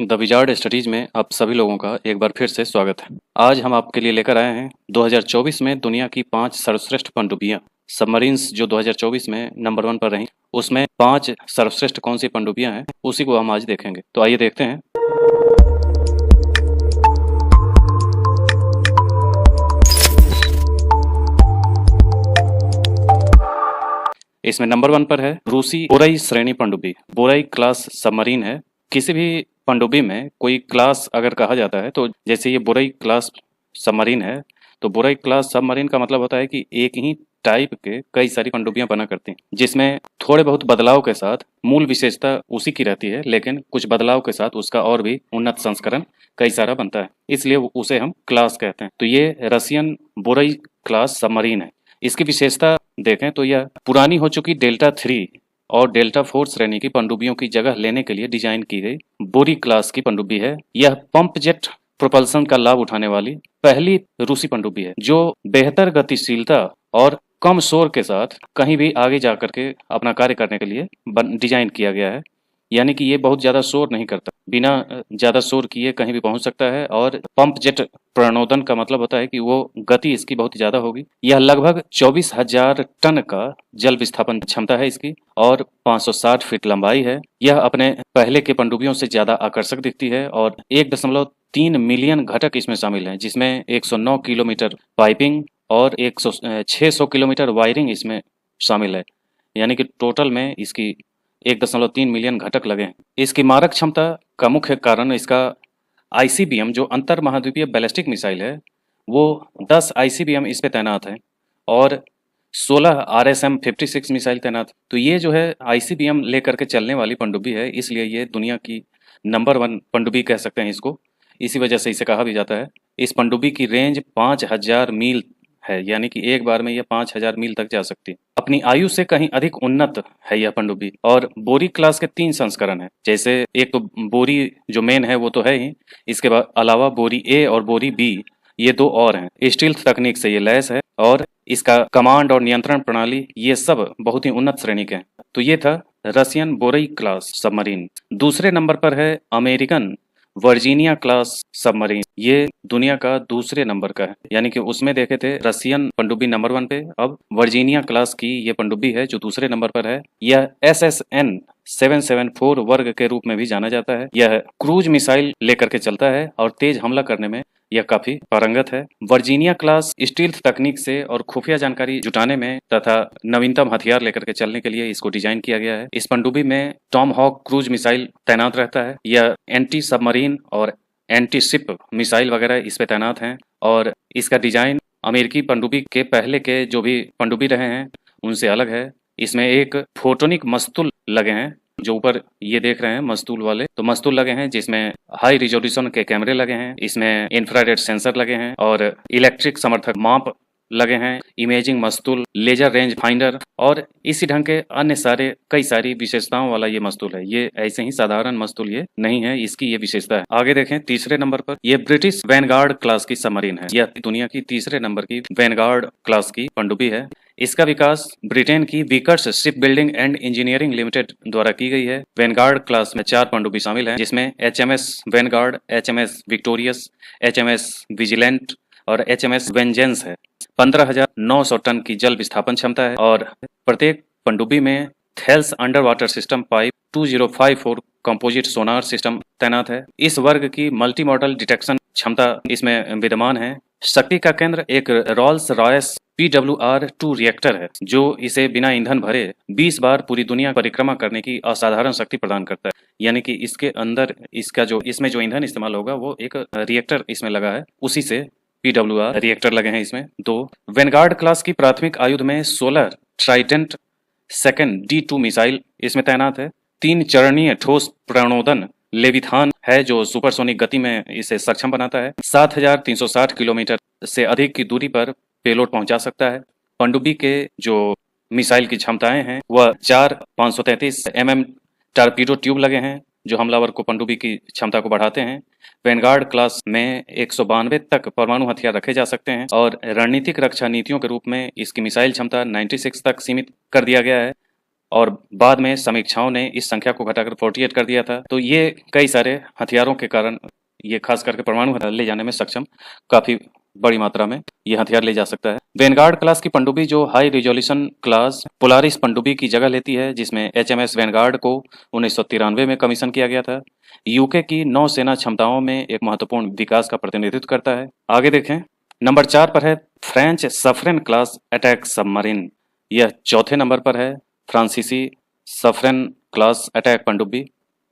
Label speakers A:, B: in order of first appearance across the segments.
A: The wizard studies में आप सभी लोगों का एक बार फिर से स्वागत है। आज हम आपके लिए लेकर आए हैं 2024 में दुनिया की 5 सर्वश्रेष्ठ पनडुब्बियां। सबमरीन्स जो 2024 में नंबर 1 पर रहीं, उसमें 5 सर्वश्रेष्ठ कौन सी पनडुब्बियां हैं, उसी को हम आज देखेंगे। तो आइए देखते हैं। इसमें नंबर 1 पर है रूसी बोरई श्रेणी पनडुब्बी। बोरई क्लास सबमरीन है। किसी भी पनडुब्बी में कोई क्लास अगर कहा जाता है तो जैसे ये बोरई क्लास सबमरीन है, तो बोरई क्लास सबमरीन का मतलब होता है कि एक ही टाइप के कई सारी पनडुब्बियां बना करती हैं, जिसमें थोड़े बहुत बदलाव के साथ मूल विशेषता उसी की रहती है, लेकिन कुछ बदलाव के साथ उसका और भी उन्नत संस्करण कई सारा बनता है, इसलिए उसे हम क्लास कहते हैं। तो ये रसियन बोरई क्लास सबमरीन है। इसकी विशेषता देखें तो यह पुरानी हो चुकी डेल्टा 3 और डेल्टा 4 श्रेणी की पनडुब्बियों की जगह लेने के लिए डिजाइन की गई बोरी क्लास की पनडुब्बी है। यह पंप जेट प्रोपल्सन का लाभ उठाने वाली पहली रूसी पनडुब्बी है, जो बेहतर गतिशीलता और कम शोर के साथ कहीं भी आगे जाकर के अपना कार्य करने के लिए डिजाइन किया गया है। यानी कि ये बहुत ज़्यादा शोर नहीं करता, बिना ज़्यादा शोर किए कहीं भी पहुंच सकता है। और पंप जेट प्रणोदन का मतलब होता है कि वो गति इसकी बहुत ज़्यादा होगी। यह लगभग 24,000 टन का जल विस्थापन क्षमता है इसकी, और 560 फीट लंबाई है। यह अपने पहले के पनडुब्बियों से ज़्यादा आकर्षक दिखती है, और 1.3 मिलियन घटक इसमें शामिल हैं, जिसमें 109 किलोमीटर पाइपिंग और 600 किलोमीटर वायरिंग इसमें शामिल है। यानी कि टोटल में इसकी 1.3 मिलियन घटक लगे हैं। इसकी मारक क्षमता का मुख्य कारण इसका आईसीबीएम जो अंतर महाद्वीपीय बैलिस्टिक मिसाइल है, वो 10 आईसीबीएम इस पे तैनात है और 16 आरएसएम 56 मिसाइल तैनात। तो ये जो है आईसीबीएम लेकर के चलने वाली पनडुब्बी है, इसलिए ये दुनिया की नंबर 1 पनडुब्बी कह सकते हैं इसको। इसी वजह से इसे कहा भी जाता है। इस पनडुब्बी की रेंज 5,000 मील है, यानी कि एक बार में यह 5,000 मील तक जा सकती है। अपनी आयु से कहीं अधिक उन्नत है यह पनडुब्बी। और बोरी क्लास के 3 संस्करण हैं। जैसे एक तो बोरी जो मेन है वो तो है ही, इसके बाद अलावा बोरी ए और बोरी बी, ये 2 और हैं। स्टील्थ तकनीक से ये लैस है, और इसका कमांड और नियंत्रण प्रणाली ये सब बहुत ही उन्नत श्रेणी के हैं। तो ये था रसियन बोरई क्लास सबमरीन। दूसरे नंबर पर है अमेरिकन वर्जीनिया क्लास सबमरीन। ये दुनिया का दूसरे नंबर का है, यानी कि उसमें देखे थे रसियन पनडुब्बी नंबर 1 पे, अब वर्जीनिया क्लास की ये पनडुब्बी है जो दूसरे नंबर पर है। यह SSN 774 वर्ग के रूप में भी जाना जाता है। यह क्रूज मिसाइल लेकर के चलता है और तेज हमला करने में यह काफी पारंगत है। वर्जीनिया क्लास स्टील्थ तकनीक से और खुफिया जानकारी जुटाने में तथा नवीनतम हथियार लेकर के चलने के लिए इसको डिजाइन किया गया है। इस पनडुब्बी में टॉम हॉक क्रूज मिसाइल तैनात रहता है। यह एंटी सबमरीन और एंटी शिप मिसाइल वगैरह इस पे तैनात हैं, और इसका डिजाइन अमेरिकी पनडुब्बी के पहले के जो भी पनडुब्बी रहे हैं उनसे अलग है। इसमें एक फोटोनिक मस्तूल लगे हैं, जो ऊपर ये देख रहे हैं मस्तूल वाले, तो मस्तूल लगे हैं जिसमें हाई रिजोल्यूशन के कैमरे लगे हैं, इसमें इंफ्रारेड सेंसर लगे हैं, और इलेक्ट्रिक समर्थक माप लगे हैं, इमेजिंग मस्तूल, लेजर रेंज फाइंडर, और इसी ढंग के अन्य सारे कई सारी विशेषताओं वाला ये मस्तूल है। ये ऐसे ही साधारण मस्तूल ये नहीं है, इसकी ये विशेषता है। आगे देखें तीसरे नंबर पर, ये ब्रिटिश वैनगार्ड क्लास की सबमरीन है। यह दुनिया की तीसरे नंबर की वैनगार्ड क्लास की पनडुब्बी है। इसका विकास ब्रिटेन की Vickers ship building and engineering limited द्वारा की गई है। वैनगार्ड क्लास में 4 पनडुब्बी शामिल हैं, जिसमें HMS Vanguard, HMS victorious, HMS vigilant और HMS वेंजेंस है। 15,900 टन की जल विस्थापन क्षमता है, और प्रत्येक पनडुब्बी में Thales under water system pipe 2054 composite sonar system तैनात है। इस वर्ग की मल्टी मॉडल डिटेक्शन क्षमता इसमें विद्यमान है। शक्ति का केंद्र एक रॉल्स रॉयस PWR-2 रिएक्टर है, जो इसे बिना ईंधन भरे 20 बार पूरी दुनिया परिक्रमा करने की असाधारण शक्ति प्रदान करता है। यानी कि इसके अंदर इसमें जो ईंधन इस्तेमाल होगा वो एक रिएक्टर इसमें लगा है, उसी से PWR रिएक्टर लगे हैं इसमें। 2 वेनगार्ड क्लास की प्राथमिक आयुध में 16 ट्राइडेंट सेकंड D2 मिसाइल इसमें तैनात है। 3 चरणीय ठोस प्रणोदन लेविथान है, जो सुपरसोनिक गति में इसे सक्षम बनाता है। 7,360 किलोमीटर से अधिक की दूरी पर पेलोड पहुंचा सकता है। पनडुब्बी के जो मिसाइल की क्षमताएं हैं वह 4 533 mm टारपीडो ट्यूब लगे हैं, जो हमलावर को पनडुब्बी की क्षमता को बढ़ाते हैं। वैनगार्ड क्लास में 192 तक परमाणु हथियार रखे जा सकते हैं, और रणनीतिक रक्षा नीतियों के रूप में इसकी मिसाइल क्षमता 96 तक सीमित कर दिया गया है। और बाद में समीक्षाओं ने इस संख्या को घटाकर 48 कर दिया था। तो ये कई सारे हथियारों के कारण ये खास करके परमाणु हथियार ले जाने में सक्षम, काफी बड़ी मात्रा में ये हथियार ले जा सकता है। वैनगार्ड क्लास की पनडुब्बी जो हाई रिजोल्यूशन क्लास पोलारिस पनडुब्बी की जगह लेती है, जिसमें HMS वैनगार्ड को 1993 में कमीशन किया गया था, यूके की नौसेना क्षमताओं में एक महत्वपूर्ण विकास का प्रतिनिधित्व करता है। आगे देखें, नंबर 4 पर है फ्रेंच सफरेन क्लास अटैक सबमरीन। यह चौथे नंबर पर है, फ्रांसीसी सफरेन क्लास अटैक पनडुब्बी।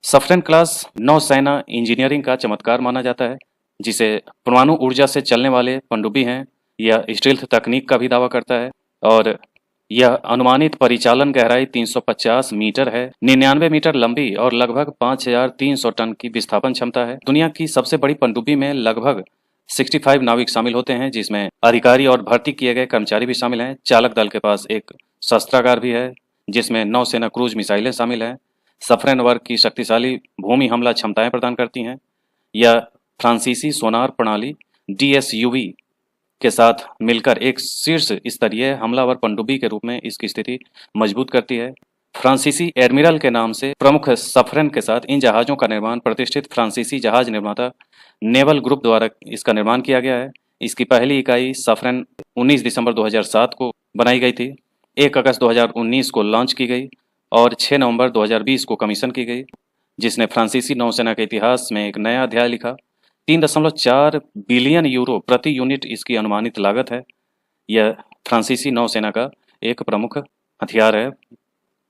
A: सफरेन क्लास नौसेना इंजीनियरिंग का चमत्कार माना जाता है, जिसे परमाणु ऊर्जा से चलने वाले पनडुब्बी हैं। यह स्टील्थ तकनीक का भी दावा करता है और यह अनुमानित परिचालन गहराई 350 मीटर है, 99 मीटर लंबी और लगभग 5300 टन की विस्थापन क्षमता है। दुनिया की सबसे बड़ी पनडुब्बी में लगभग 65 नाविक शामिल होते हैं, जिसमें अधिकारी और भर्ती किए गए कर्मचारी भी शामिल हैं। चालक दल के पास एक शस्त्रागार भी है, जिसमें नौसेना क्रूज मिसाइलें शामिल हैं। सफरेन वर्ग की शक्तिशाली भूमि हमला क्षमताएं प्रदान करती हैं। यह फ्रांसीसी सोनार प्रणाली DSUV के साथ मिलकर एक शीर्ष स्तरीय हमलावर पनडुब्बी के रूप में इसकी स्थिति मजबूत करती है। फ्रांसीसी एडमिरल के नाम से प्रमुख सफरेन के साथ इन जहाज़ों का निर्माण प्रतिष्ठित फ्रांसीसी जहाज निर्माता नेवल ग्रुप द्वारा इसका निर्माण किया गया है। इसकी पहली इकाई सफरेन 19 दिसंबर 2007 को बनाई गई थी, 1 अगस्त 2019 को लॉन्च की गई और 6 नवंबर 2020 को कमीशन की गई, जिसने फ्रांसीसी नौसेना के इतिहास में एक नया अध्याय लिखा। 3.4 बिलियन यूरो प्रति यूनिट इसकी अनुमानित लागत है। यह फ्रांसीसी नौसेना का एक प्रमुख हथियार है।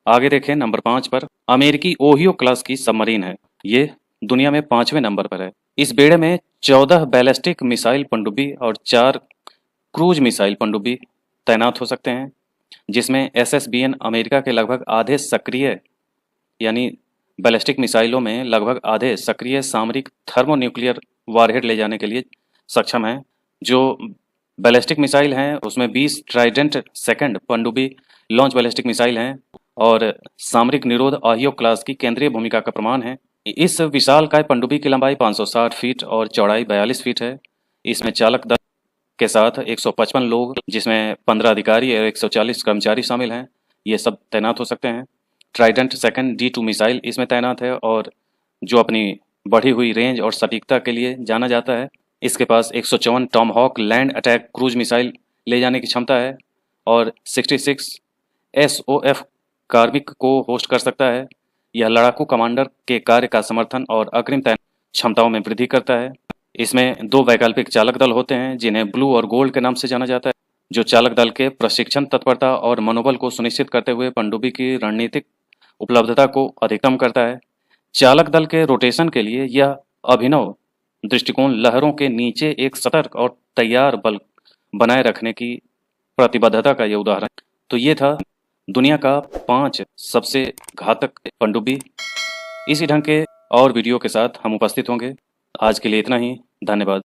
A: आगे देखें, नंबर 5 पर अमेरिकी ओहियो क्लास की सबमरीन है। ये दुनिया में 5वें नंबर पर है। इस बेड़े में 14 बैलिस्टिक मिसाइल पनडुब्बी और 4 क्रूज मिसाइल पनडुब्बी तैनात हो सकते हैं, जिसमें SSBN अमेरिका के लगभग आधे सक्रिय, यानी बैलिस्टिक मिसाइलों में लगभग आधे सक्रिय सामरिक थर्मोन्यूक्लियर वारहेड ले जाने के लिए सक्षम है। जो बैलिस्टिक मिसाइल हैं उसमें 20 ट्राइडेंट सेकंड पनडुब्बी लॉन्च बैलिस्टिक मिसाइल हैं और सामरिक निरोध ओहियो क्लास की केंद्रीय भूमिका का प्रमाण है। इस विशालकाय पनडुब्बी की लंबाई 560 फीट और चौड़ाई 42 फीट है। इसमें चालक दल के साथ 155 लोग, जिसमें 15 अधिकारी और 140 कर्मचारी शामिल हैं, ये सब तैनात हो सकते हैं। ट्राइडेंट सेकंड D2 मिसाइल इसमें तैनात है और जो अपनी बढ़ी हुई रेंज और सटीकता के लिए जाना जाता है। इसके पास 154 Tomahawk land attack cruise missile ले जाने की क्षमता है और 66 SOF कार्मिक को होस्ट कर सकता है। यह लड़ाकू कमांडर के कार्य का समर्थन और अग्रिम तैनात क्षमताओं में वृद्धि करता है। इसमें 2 वैकल्पिक चालक दल होते हैं, जिन्हें ब्लू और गोल्ड के नाम से जाना जाता है, जो चालक दल के प्रशिक्षण तत्परता और मनोबल को सुनिश्चित करते हुए पनडुब्बी की रणनीतिक उपलब्धता को अधिकतम करता है। चालक दल के रोटेशन के लिए यह अभिनव दृष्टिकोण लहरों के नीचे एक सतर्क और तैयार बल बनाए रखने की प्रतिबद्धता का यह उदाहरण। तो ये था दुनिया का 5 सबसे घातक पनडुब्बी। इसी ढंग के और वीडियो के साथ हम उपस्थित होंगे। आज के लिए इतना ही। धन्यवाद।